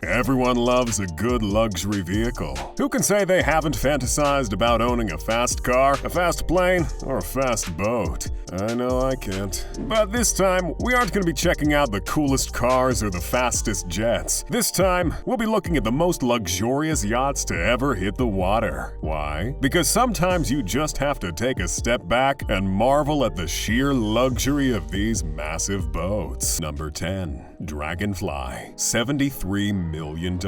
Everyone loves a good luxury vehicle. Who can say they haven't fantasized about owning a fast car, a fast plane, or a fast boat? I know I can't. But this time, we aren't going to be checking out the coolest cars or the fastest jets. This time, we'll be looking at the most luxurious yachts to ever hit the water. Why? Because sometimes you just have to take a step back and marvel at the sheer luxury of these massive boats. Number 10. Dragonfly, $73 million.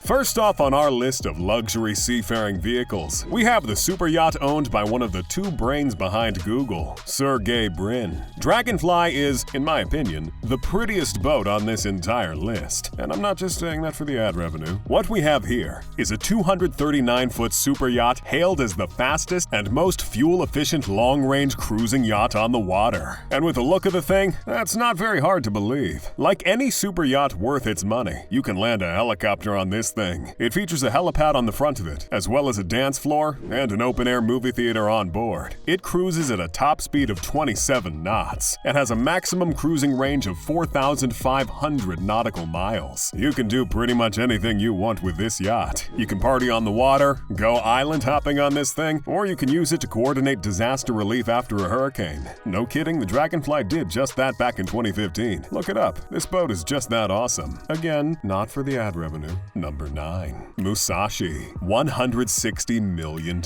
First off on our list of luxury seafaring vehicles, we have the super yacht owned by one of the two brains behind Google, Sergey Brin. Dragonfly is, in my opinion, the prettiest boat on this entire list. And I'm not just saying that for the ad revenue. What we have here is a 239-foot super yacht hailed as the fastest and most fuel-efficient long-range cruising yacht on the water. And with the look of the thing, that's not very hard to believe. Like any super yacht worth its money, you can land a helicopter on this thing. It features a helipad on the front of it, as well as a dance floor and an open-air movie theater on board. It cruises at a top speed of 27 knots and has a maximum cruising range of 4,500 nautical miles. You can do pretty much anything you want with this yacht. You can party on the water, go island hopping on this thing, or you can use it to coordinate disaster relief after a hurricane. No kidding, the Dragonfly did just that back in 2015. Look it up. This boat is just that awesome. Again, not for the ad revenue. Number 9. Musashi, $160 million.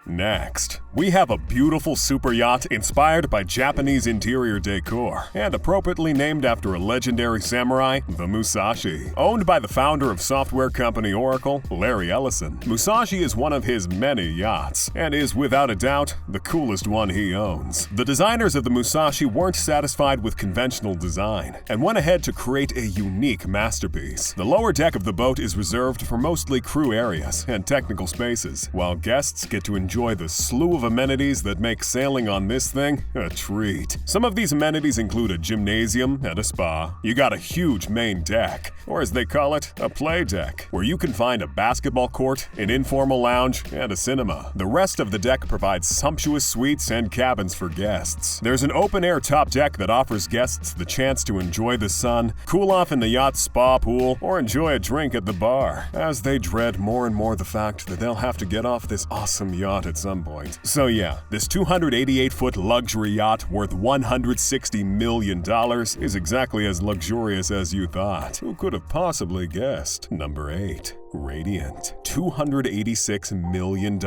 Next, we have a beautiful super yacht inspired by Japanese interior decor and appropriately named after a legendary samurai, the Musashi. Owned by the founder of software company Oracle, Larry Ellison, Musashi is one of his many yachts and is without a doubt the coolest one he owns. The designers of the Musashi weren't satisfied with conventional design and went ahead to create a unique masterpiece. The lower deck of the boat is reserved for mostly crew areas and technical spaces, while guests get to enjoy the slew of amenities that make sailing on this thing a treat. Some of these amenities include a gymnasium and a spa. You got a huge main deck, or as they call it, a play deck, where you can find a basketball court, an informal lounge, and a cinema. The rest of the deck provides sumptuous suites and cabins for guests. There's an open-air top deck that offers guests the chance to enjoy the sun, cool off in the yacht's spa pool, or enjoy a drink at the bar, as they dread more and more the fact that they'll have to get off this awesome yacht at some point. So yeah, this 288-foot luxury yacht worth $160 million is exactly as luxurious as you thought. Who could have possibly guessed? Number 8. Radiant, $286 million.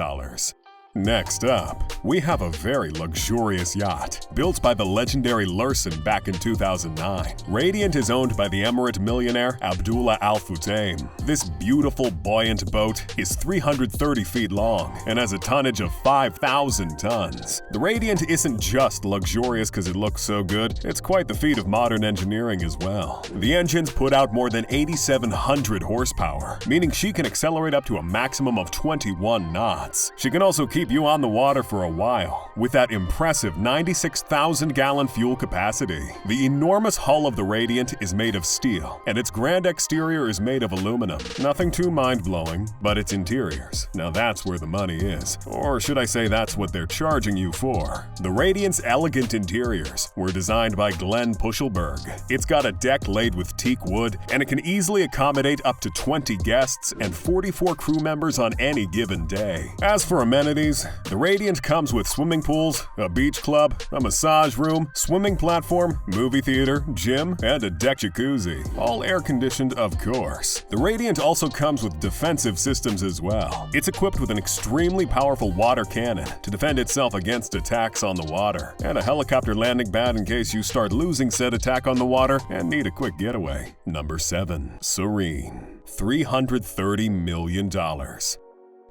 Next up, we have a very luxurious yacht, built by the legendary Lursen back in 2009. Radiant is owned by the Emirate millionaire Abdullah Al Futtaim. This beautiful, buoyant boat is 330 feet long and has a tonnage of 5,000 tons. The Radiant isn't just luxurious because it looks so good, it's quite the feat of modern engineering as well. The engines put out more than 8,700 horsepower, meaning she can accelerate up to a maximum of 21 knots. She can also keep you on the water for a while, with that impressive 96,000-gallon fuel capacity. The enormous hull of the Radiant is made of steel, and its grand exterior is made of aluminum. Nothing too mind-blowing, but its interiors. Now that's where the money is. Or should I say that's what they're charging you for. The Radiant's elegant interiors were designed by Glenn Puschelberg. It's got a deck laid with teak wood, and it can easily accommodate up to 20 guests and 44 crew members on any given day. As for amenities, the Radiant comes with swimming pools, a beach club, a massage room, swimming platform, movie theater, gym, and a deck jacuzzi. All air-conditioned, of course. The Radiant also comes with defensive systems as well. It's equipped with an extremely powerful water cannon to defend itself against attacks on the water, and a helicopter landing pad in case you start losing said attack on the water and need a quick getaway. Number 7. Serene, $330 million.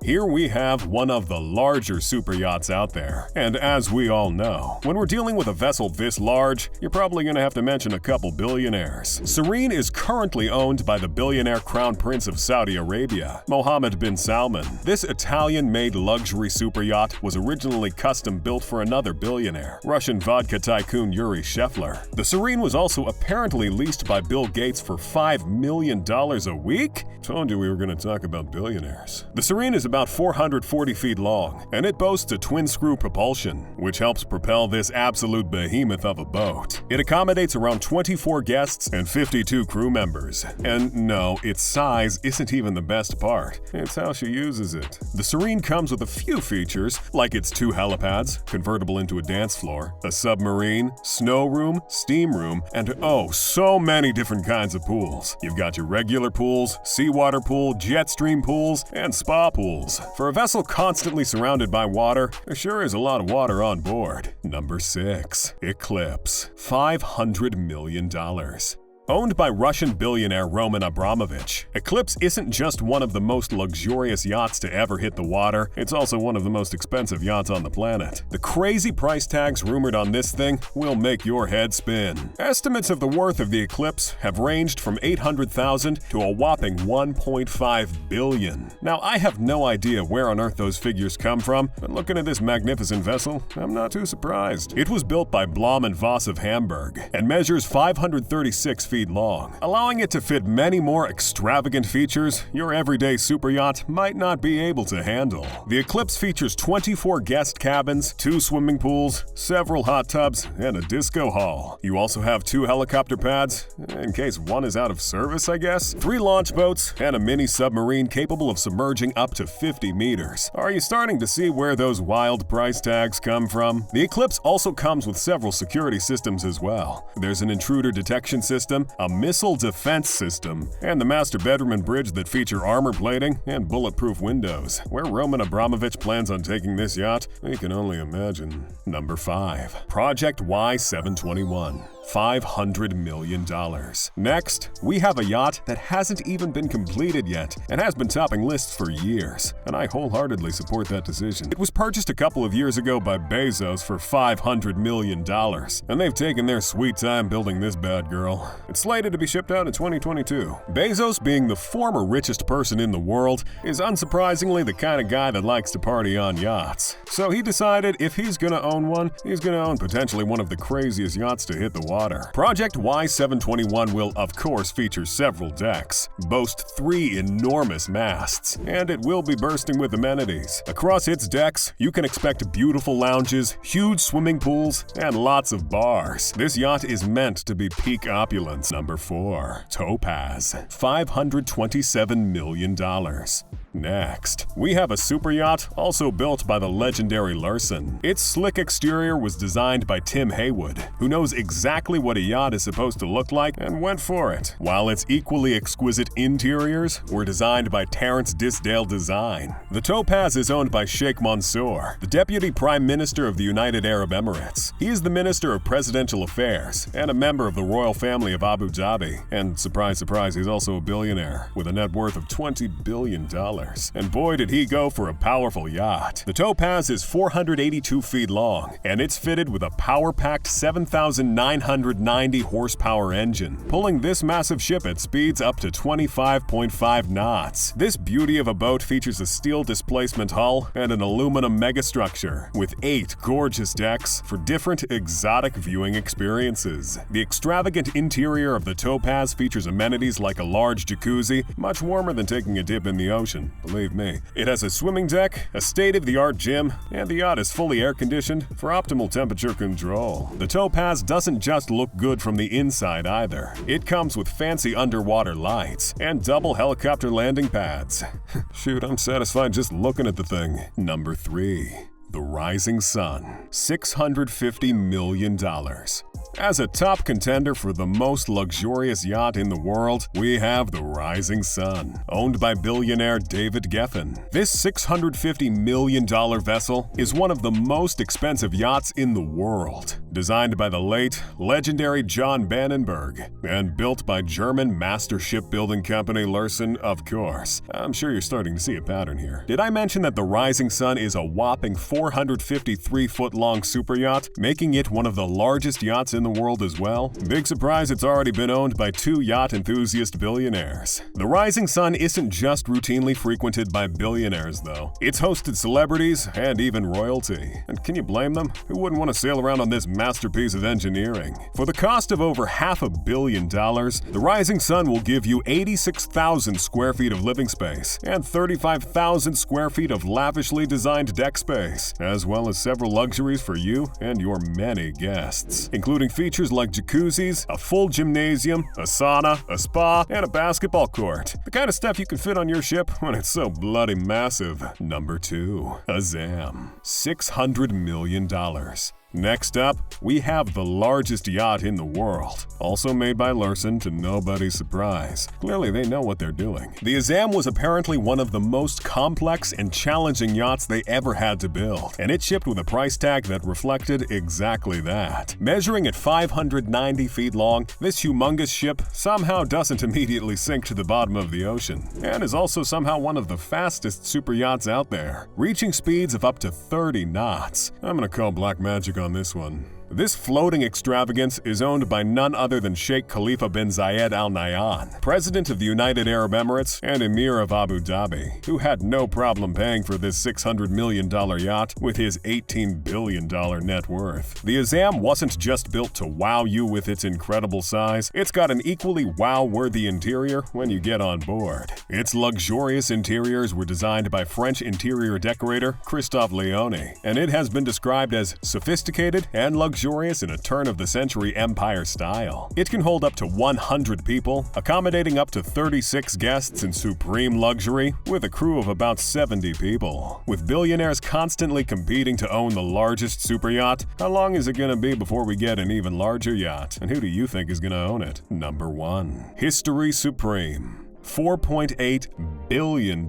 Here we have one of the larger super yachts out there, and as we all know, when we're dealing with a vessel this large, you're probably going to have to mention a couple billionaires. Serene is currently owned by the billionaire Crown Prince of Saudi Arabia, Mohammed bin Salman. This Italian-made luxury super yacht was originally custom-built for another billionaire, Russian vodka tycoon Yuri Shefler. The Serene was also apparently leased by Bill Gates for $5 million a week? Told you we were going to talk about billionaires. The Serene is about 440 feet long, and it boasts a twin-screw propulsion, which helps propel this absolute behemoth of a boat. It accommodates around 24 guests and 52 crew members. And no, its size isn't even the best part. It's how she uses it. The Serene comes with a few features, like its 2 helipads, convertible into a dance floor, a submarine, snow room, steam room, and oh, so many different kinds of pools. You've got your regular pools, seawater pool, jet stream pools, and spa pools. For a vessel constantly surrounded by water, there sure is a lot of water on board. Number 6. Eclipse. $500 million. Owned by Russian billionaire Roman Abramovich, Eclipse isn't just one of the most luxurious yachts to ever hit the water, it's also one of the most expensive yachts on the planet. The crazy price tags rumored on this thing will make your head spin. Estimates of the worth of the Eclipse have ranged from $800,000 to a whopping $1.5 billion. Now, I have no idea where on earth those figures come from, but looking at this magnificent vessel, I'm not too surprised. It was built by Blom & Voss of Hamburg and measures 536 feet long, allowing it to fit many more extravagant features your everyday super yacht might not be able to handle. The Eclipse features 24 guest cabins, 2 swimming pools, several hot tubs, and a disco hall. You also have 2 helicopter pads, in case one is out of service, I guess, 3 launch boats, and a mini submarine capable of submerging up to 50 meters. Are you starting to see where those wild price tags come from? The Eclipse also comes with several security systems as well. There's an intruder detection system, a missile defense system, and the master bedroom and bridge that feature armor plating and bulletproof windows. Where Roman Abramovich plans on taking this yacht, we can only imagine. Number 5. Project Y721. $500 million. Next, we have a yacht that hasn't even been completed yet and has been topping lists for years, and I wholeheartedly support that decision. It was purchased a couple of years ago by Bezos for $500 million, and they've taken their sweet time building this bad girl. It's slated to be shipped out in 2022. Bezos, being the former richest person in the world, is unsurprisingly the kind of guy that likes to party on yachts. So he decided if he's gonna own one, he's gonna own potentially one of the craziest yachts to hit the water. Project Y721 will of course feature several decks, boast 3 enormous masts, and it will be bursting with amenities. Across its decks, you can expect beautiful lounges, huge swimming pools, and lots of bars. This yacht is meant to be peak opulence. Number 4. Topaz. $527 million. Next, we have a super yacht also built by the legendary Larson. Its slick exterior was designed by Tim Haywood, who knows exactly what a yacht is supposed to look like and went for it, while its equally exquisite interiors were designed by Terence Disdale Design. The Topaz is owned by Sheikh Mansour, the Deputy Prime Minister of the United Arab Emirates. He is the Minister of Presidential Affairs and a member of the royal family of Abu Dhabi. And surprise, surprise, he's also a billionaire with a net worth of $20 billion. And boy did he go for a powerful yacht. The Topaz is 482 feet long, and it's fitted with a power-packed 7,990 horsepower engine, pulling this massive ship at speeds up to 25.5 knots. This beauty of a boat features a steel displacement hull and an aluminum megastructure, with 8 gorgeous decks for different exotic viewing experiences. The extravagant interior of the Topaz features amenities like a large jacuzzi, much warmer than taking a dip in the ocean. Believe me. It has a swimming deck, a state-of-the-art gym, and the yacht is fully air-conditioned for optimal temperature control. The Topaz doesn't just look good from the inside either. It comes with fancy underwater lights and double helicopter landing pads. Shoot, I'm satisfied just looking at the thing. Number 3. The Rising Sun. $650 million. As a top contender for the most luxurious yacht in the world, we have the Rising Sun, owned by billionaire David Geffen. This $650 million vessel is one of the most expensive yachts in the world, designed by the late, legendary John Bannenberg, and built by German master shipbuilding company Larson, of course. I'm sure you're starting to see a pattern here. Did I mention that the Rising Sun is a whopping 453-foot-long super yacht, making it one of the largest yachts in in the world as well? Big surprise, it's already been owned by 2 yacht enthusiast billionaires. The Rising Sun isn't just routinely frequented by billionaires, though. It's hosted celebrities and even royalty. And can you blame them? Who wouldn't want to sail around on this masterpiece of engineering? For the cost of over $500 million, the Rising Sun will give you 86,000 square feet of living space and 35,000 square feet of lavishly designed deck space, as well as several luxuries for you and your many guests, including features like jacuzzis, a full gymnasium, a sauna, a spa, and a basketball court. The kind of stuff you can fit on your ship when it's so bloody massive. Number 2. A ZAM. $600 million. Next up, we have the largest yacht in the world, also made by Lursen to nobody's surprise. Clearly, they know what they're doing. The Azam was apparently one of the most complex and challenging yachts they ever had to build, and it shipped with a price tag that reflected exactly that. Measuring at 590 feet long, this humongous ship somehow doesn't immediately sink to the bottom of the ocean, and is also somehow one of the fastest super yachts out there, reaching speeds of up to 30 knots. I'm gonna call black magic on this one. This floating extravagance is owned by none other than Sheikh Khalifa bin Zayed Al Nahyan, President of the United Arab Emirates and Emir of Abu Dhabi, who had no problem paying for this $600 million yacht with his $18 billion net worth. The Azam wasn't just built to wow you with its incredible size, it's got an equally wow-worthy interior when you get on board. Its luxurious interiors were designed by French interior decorator Christophe Leone, and it has been described as sophisticated and luxurious in a turn-of-the-century empire style. It can hold up to 100 people, accommodating up to 36 guests in supreme luxury, with a crew of about 70 people. With billionaires constantly competing to own the largest super yacht, how long is it gonna be before we get an even larger yacht? And who do you think is gonna own it? Number 1. History Supreme. $4.8 billion.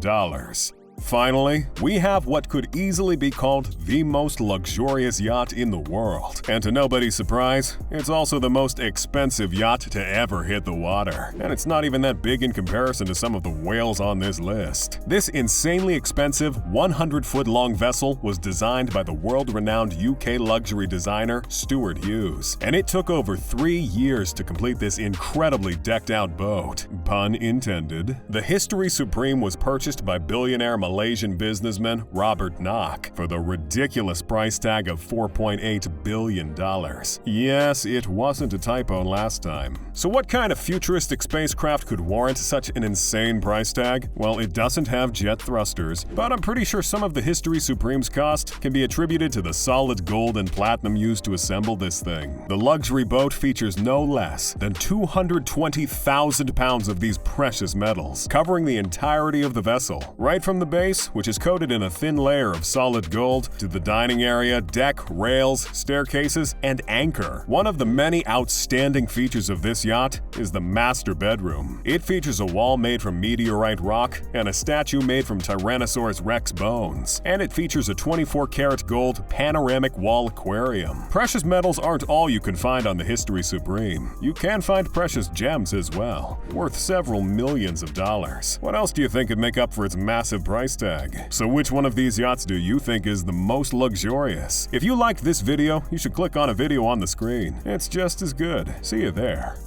Finally, we have what could easily be called the most luxurious yacht in the world. And to nobody's surprise, it's also the most expensive yacht to ever hit the water. And it's not even that big in comparison to some of the whales on this list. This insanely expensive 100-foot-long vessel was designed by the world-renowned UK luxury designer Stuart Hughes. And it took over 3 years to complete this incredibly decked-out boat. Pun intended. The History Supreme was purchased by billionaire Malaysian businessman Robert Knock for the ridiculous price tag of $4.8 billion. Yes, it wasn't a typo last time. So what kind of futuristic spacecraft could warrant such an insane price tag? Well, it doesn't have jet thrusters, but I'm pretty sure some of the History Supreme's cost can be attributed to the solid gold and platinum used to assemble this thing. The luxury boat features no less than 220,000 pounds of these precious metals, covering the entirety of the vessel, right from the base, which is coated in a thin layer of solid gold, to the dining area, deck, rails, staircases, and anchor. One of the many outstanding features of this yacht is the master bedroom. It features a wall made from meteorite rock and a statue made from Tyrannosaurus Rex bones. And it features a 24-karat gold panoramic wall aquarium. Precious metals aren't all you can find on the History Supreme. You can find precious gems as well, worth several millions of dollars. What else do you think could make up for its massive price tag? So which one of these yachts do you think is the most luxurious? If you liked this video, you should click on a video on the screen. It's just as good. See you there.